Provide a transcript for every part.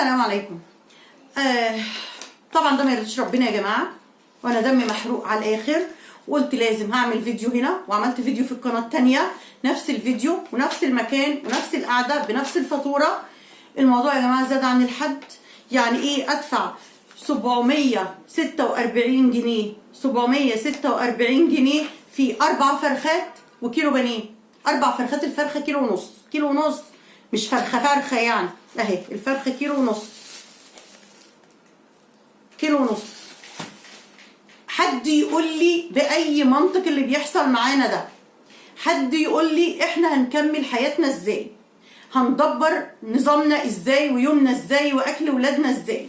السلام عليكم. طبعا ده ما يرضيش ربنا يا جماعه، وانا دمي محروق على الاخر، وقلت لازم هعمل فيديو هنا، وعملت فيديو في القناه التانيه نفس الفيديو ونفس المكان ونفس القعده بنفس الفاتوره. الموضوع يا جماعه زاد عن الحد. يعني ايه ادفع 746 جنيه 746 جنيه في 4 فرخات وكيلو بانيه؟ 4 فرخات الفرخه كيلو ونص، كيلو ونص، مش فرخه يعني، اهي الفرخه كيلو ونص، كيلو ونص. حد يقول لي باي منطق اللي بيحصل معانا ده؟ حد يقول لي احنا هنكمل حياتنا ازاي؟ هندبر نظامنا ازاي ويومنا ازاي واكل ولادنا ازاي؟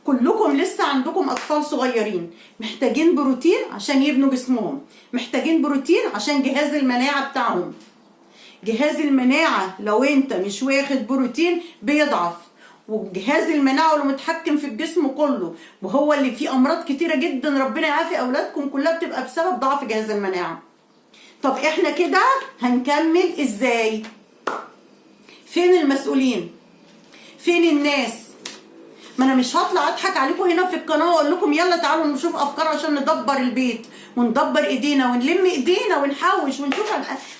كلكم لسه عندكم اطفال صغيرين محتاجين بروتين عشان يبنوا جسمهم، محتاجين بروتين عشان جهاز المناعه بتاعهم. جهاز المناعه لو انت مش واخد بروتين بيضعف، وجهاز المناعه اللي متحكم في الجسم كله، وهو اللي فيه امراض كتيره جدا ربنا يعافي اولادكم كلها بتبقى بسبب ضعف جهاز المناعه. طب احنا كده هنكمل ازاي؟ فين المسؤولين؟ فين الناس؟ ما انا مش هطلع اضحك عليكم هنا في القناه واقول لكم يلا تعالوا نشوف افكار عشان ندبر البيت وندبر ايدينا ونلم ايدينا ونحوش ونشوف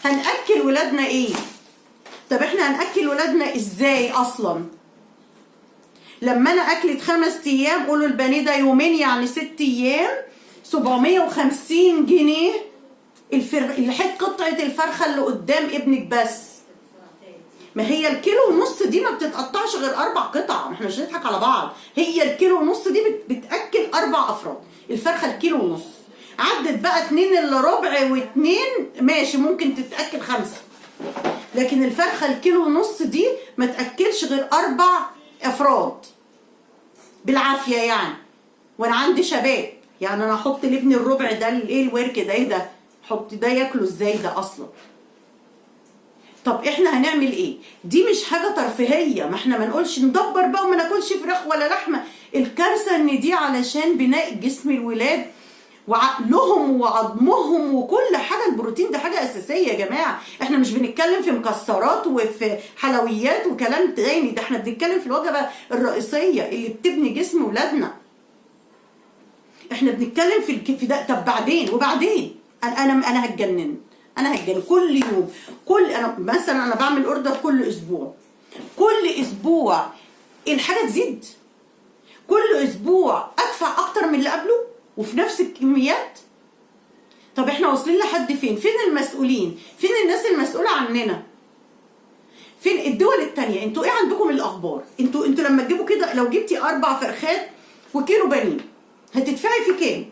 هنأكل ولادنا ايه. طب احنا هنأكل ولادنا ازاي اصلا؟ لما انا اكلت 5 ايام، قولوا البانيه ده يومين يعني 6 ايام، 750 جنيه قطعه الفرخه اللي قدام ابنك بس. ما هي الكيلو ونص دي ما بتتقطعش غير 4 قطع، ما احنا مش هنضحك على بعض. هي الكيلو ونص دي بتاكل 4 افراد. الفرخه الكيلو ونص عدت بقى 2 الا ربع و2 ماشي ممكن تتاكل 5، لكن الفرخه الكيلو ونص دي ما تاكلش غير 4 افراد بالعافيه يعني. وانا عندي شباب، يعني انا احط لابني الربع ده ايه الورك ده؟ ايه ده؟ حط ده ياكله ازاي ده اصلا؟ طب احنا هنعمل ايه؟ دي مش حاجه ترفيهيه، ما احنا ما نقولش ندبر بقى وما ناكلش فراخ ولا لحمه. الكارثه ان دي علشان بناء جسم الولاد وعقلهم وعظمهم وكل حاجه. البروتين ده حاجه اساسيه يا جماعه. احنا مش بنتكلم في مكسرات وفي حلويات وكلام تاني، ده احنا بنتكلم في الوجبه الرئيسيه اللي بتبني جسم ولادنا. احنا بنتكلم في ده. طب بعدين وبعدين انا هتجنن، انا هتجنن كل يوم. انا مثلا انا بعمل اوردر كل اسبوع، كل اسبوع الحاجه تزيد، كل اسبوع ادفع اكتر من اللي قبله وفي نفس الكميات. طب احنا واصلين لحد فين؟ فين المسؤولين؟ فين الناس المسؤوله عننا؟ فين الدول التانية؟ انتوا ايه عندكم الاخبار؟ انتوا لما تجيبوا كده، لو جبتي 4 فرخات وكيلو بانيه هتدفعي في كام؟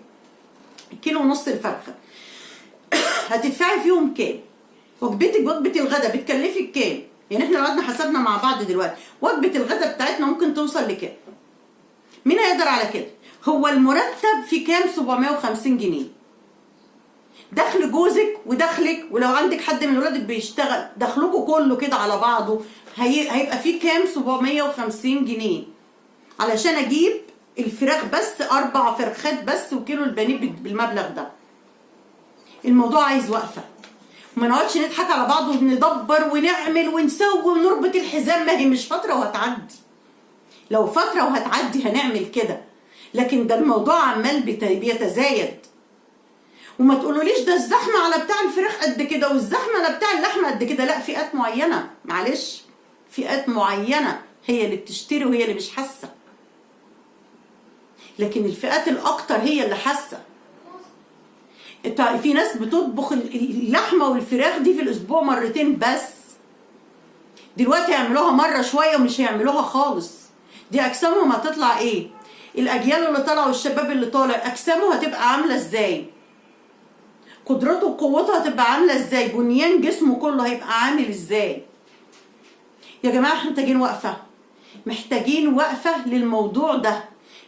كيلو ونص الفرخه هتدفعي فيهم كام؟ وجبتك وجبه الغداء بتكلفك كام؟ يعني احنا لو قعدنا حسبنا مع بعض دلوقتي وجبه الغداء بتاعتنا ممكن توصل لكام؟ مين هيقدر على كده؟ هو المرتب في كام؟ 750 جنيه. دخل جوزك ودخلك، ولو عندك حد من ولادك بيشتغل دخلكوا كله كده على بعضه هيبقى في كام؟ 750 جنيه علشان اجيب الفراخ بس 4 فرخات بس وكيلو البانيه بالمبلغ ده. الموضوع عايز وقفه، وما نقعدش نضحك على بعض وندبر ونعمل ونسوي ونربط الحزام. ما هي مش فتره وهتعدي، لو فتره وهتعدي هنعمل كده، لكن ده الموضوع عمال بيتزايد. وما تقولوليش ده الزحمه على بتاع الفراخ قد كده والزحمه على بتاع اللحمه قد كده. لا، فئات معينه، معلش، فئات معينه هي اللي بتشتري وهي اللي مش حاسه، لكن الفئات الاكتر هي اللي حاسه. في ناس بتطبخ اللحمه والفراخ دي في الاسبوع 2 مرات بس. دلوقتي هيعملوها مره شويه ومش هيعملوها خالص. دي اجسامهم هتطلع ايه؟ الاجيال اللي طالعه والشباب اللي طالع اجسامه هتبقى عامله ازاي؟ قدرته وقوته هتبقى عامله ازاي؟ بنيان جسمه كله هيبقى عامل ازاي؟ يا جماعه احنا محتاجين وقفه، محتاجين وقفه للموضوع ده،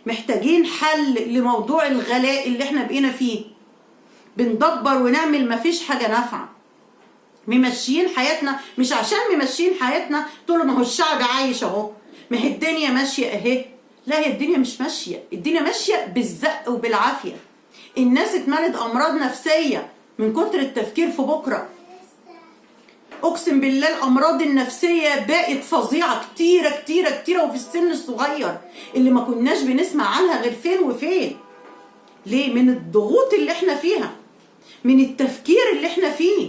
محتاجين حل لموضوع الغلاء اللي احنا بقينا فيه. بندبر ونعمل مفيش حاجه نافعه، ممشيين حياتنا. مش عشان ممشيين حياتنا تقولوا ما هو الشعب عايش اهو، ما هي الدنيا ماشيه اهي. لا، هي الدنيا مش ماشيه، الدنيا ماشيه بالزق وبالعافيه. الناس اتملت امراض نفسيه من كتر التفكير في بكره. اقسم بالله الامراض النفسيه بقت فظيعه، كتيره كتيره كتيره، وفي السن الصغير اللي ما كناش بنسمع عنها غير فين وفين. ليه؟ من الضغوط اللي احنا فيها، من التفكير اللي احنا فيه.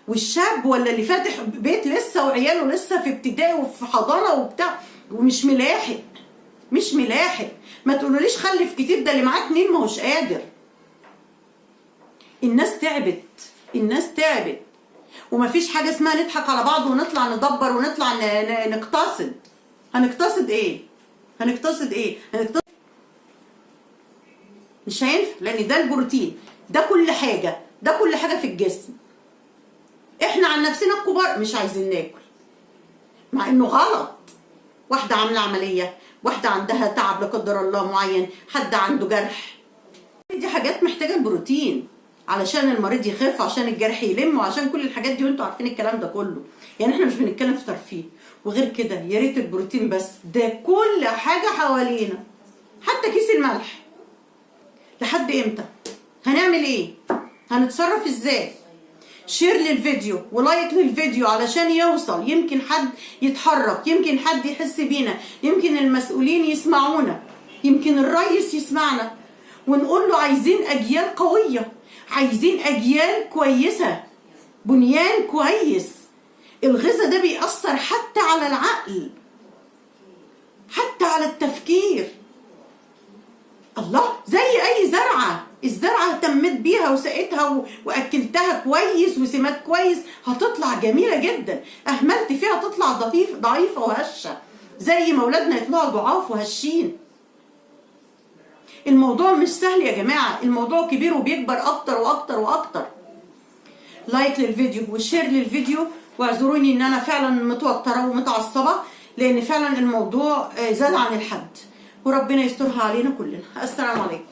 والشاب ولا اللي فاتح بيت لسه وعياله لسه في ابتدائي وفي حضانه وبتاع ومش ملاحق، مش ملاحق. ما تقولوليش خلف كتير، ده اللي معاه 2 ما هوش قادر. الناس تعبت، الناس تعبت، ومفيش حاجه اسمها نضحك على بعض ونطلع ندبر ونطلع نقتصد. هنقتصد ايه؟ هنقتصد ايه؟ هنقتصد مش هينفع، لان ده البروتين، ده كل حاجه، ده كل حاجه في الجسم. احنا عن نفسنا الكبار مش عايزين ناكل، مع انه غلط. واحده عامله عمليه، واحده عندها تعب لا قدر الله معين، حد عنده جرح، دي حاجات محتاجه البروتين علشان المريض يخف، عشان الجرح يلم، وعشان كل الحاجات دي، وانتوا عارفين الكلام ده كله. يعني احنا مش بنتكلم في ترفيه. وغير كده يا ريت البروتين بس، ده كل حاجه حوالينا، حتى كيس الملح. لحد امتى؟ هنعمل ايه؟ هنتصرف ازاي؟ شير للفيديو ولايك للفيديو علشان يوصل، يمكن حد يتحرك، يمكن حد يحس بينا، يمكن المسؤولين يسمعونا، يمكن الرئيس يسمعنا، ونقول له عايزين اجيال قويه، عايزين اجيال كويسه، بنيان كويس. الغذاء ده بيأثر حتى على العقل، حتى على التفكير. الله، زي اي زرعه، الزرعه اهتميت بيها وسقيتها واكلتها كويس وسمات كويس هتطلع جميله جدا. اهملت فيها تطلع ضعيفه وهشه، زي ما اولادنا يطلعوا ضعاف وهشين. الموضوع مش سهل يا جماعه، الموضوع كبير وبيكبر اكتر واكتر واكتر. لايك للفيديو وشير للفيديو، واعذروني ان انا فعلا متوتره ومتعصبه، لان فعلا الموضوع زاد عن الحد، وربنا يسترها علينا كلنا. السلام عليكم.